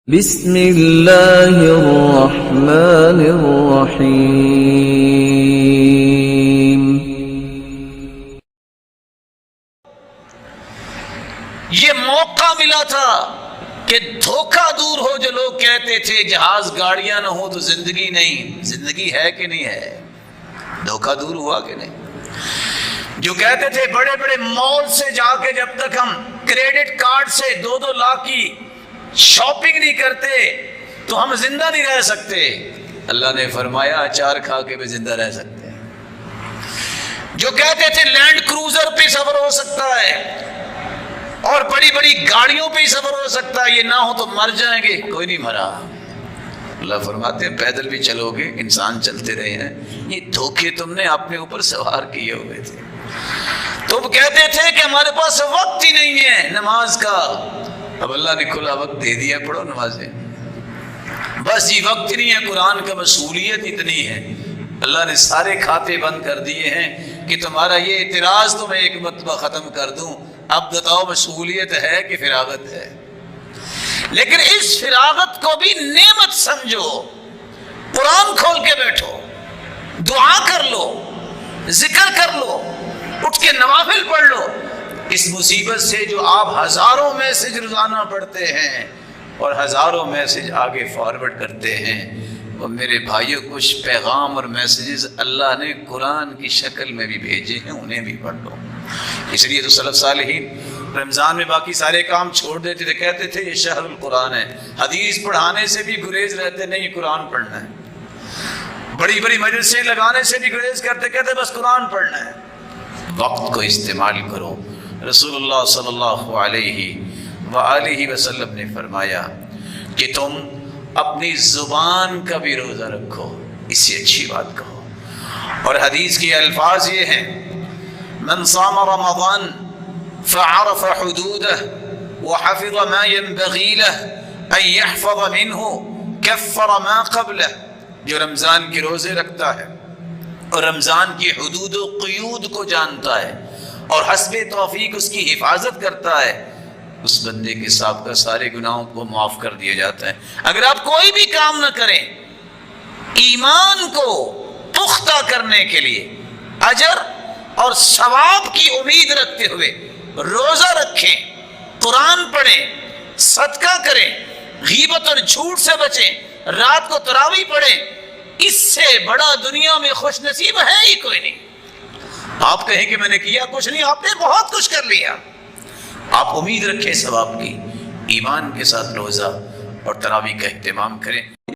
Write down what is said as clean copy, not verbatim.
بسم اللہ الرحمن الرحیم۔ یہ موقع ملا تھا کہ دھوکہ دور ہو۔ جو لوگ کہتے تھے جہاز گاڑیاں نہ ہو تو زندگی نہیں، زندگی ہے کہ نہیں ہے؟ دھوکہ دور ہوا کہ نہیں؟ جو کہتے تھے بڑے بڑے مال سے جا کے جب تک ہم کریڈٹ کارڈ سے 2-2 لاکھ کی شاپنگ نہیں کرتے تو ہم زندہ نہیں رہ سکتے، اللہ نے فرمایا اچار کھا کے بھی زندہ رہ سکتے ہیں۔ جو کہتے تھے لینڈ کروزر پہ سفر ہو سکتا ہے اور بڑی بڑی گاڑیوں پہ ہی سفر ہو سکتا ہے، یہ نہ ہو تو مر جائیں گے، کوئی نہیں مرا۔ اللہ فرماتے ہیں پیدل بھی چلو گے، انسان چلتے رہے ہیں، یہ دھوکے تم نے اپنے اوپر سوار کیے ہوئے تھے۔ تم کہتے تھے کہ ہمارے پاس وقت ہی نہیں ہے نماز کا، اب اللہ نے کھلا وقت دے دیا، پڑھو نمازیں۔ بس یہ وقت نہیں ہے، قرآن کا مشغولیت اتنی ہے، اللہ نے سارے کھاتے بند کر دیے ہیں کہ تمہارا یہ اعتراض تو میں ایک مرتبہ ختم کر دوں، اب بتاؤ مشغولیت ہے کہ فراغت ہے؟ لیکن اس فراغت کو بھی نعمت سمجھو، قرآن کھول کے بیٹھو، دعا کر لو، ذکر کر لو، اٹھ کے نوافل پڑھ لو۔ اس مصیبت سے جو آپ ہزاروں میسج روزانہ پڑھتے ہیں اور ہزاروں میسج آگے فارورڈ کرتے ہیں، وہ میرے بھائیوں کچھ پیغام اور میسیجز اللہ نے قرآن کی شکل میں بھی بھیجے ہیں، انہیں بھی پڑھ لو۔ اس لیے تو سلف صالحین رمضان میں باقی سارے کام چھوڑ دیتے تھے، کہتے تھے یہ شہر القرآن ہے، حدیث پڑھانے سے بھی گریز رہتے، نہیں قرآن پڑھنا ہے، بڑی بڑی مجلسیں لگانے سے بھی گریز کرتے، کہتے بس قرآن پڑھنا ہے۔ وقت کو استعمال کرو۔ رسول اللہ صلی اللہ علیہ وآلہ وسلم نے فرمایا کہ تم اپنی زبان کا بھی روزہ رکھو، اس سے اچھی بات کہو۔ اور حدیث کے الفاظ یہ ہیں من صام رمضان فعرف حدوده وحفظ ما ينبغي له ان يحفظ منه كفر ما قبله۔ جو رمضان کے روزے رکھتا ہے اور رمضان کی حدود و قیود کو جانتا ہے اور حسب توفیق اس کی حفاظت کرتا ہے، اس بندے کے سابقہ سارے گناہوں کو معاف کر دیا جاتا ہے۔ اگر آپ کوئی بھی کام نہ کریں، ایمان کو پختہ کرنے کے لیے اجر اور ثواب کی امید رکھتے ہوئے روزہ رکھیں، قرآن پڑھیں، صدقہ کریں، غیبت اور جھوٹ سے بچیں، رات کو تراویح پڑھیں، اس سے بڑا دنیا میں خوش نصیب ہے ہی کوئی نہیں۔ آپ کہیں کہ میں نے کیا کچھ نہیں، آپ نے بہت کچھ کر لیا۔ آپ امید رکھیں ثواب کی، ایمان کے ساتھ روزہ اور تراویح کا اہتمام کریں۔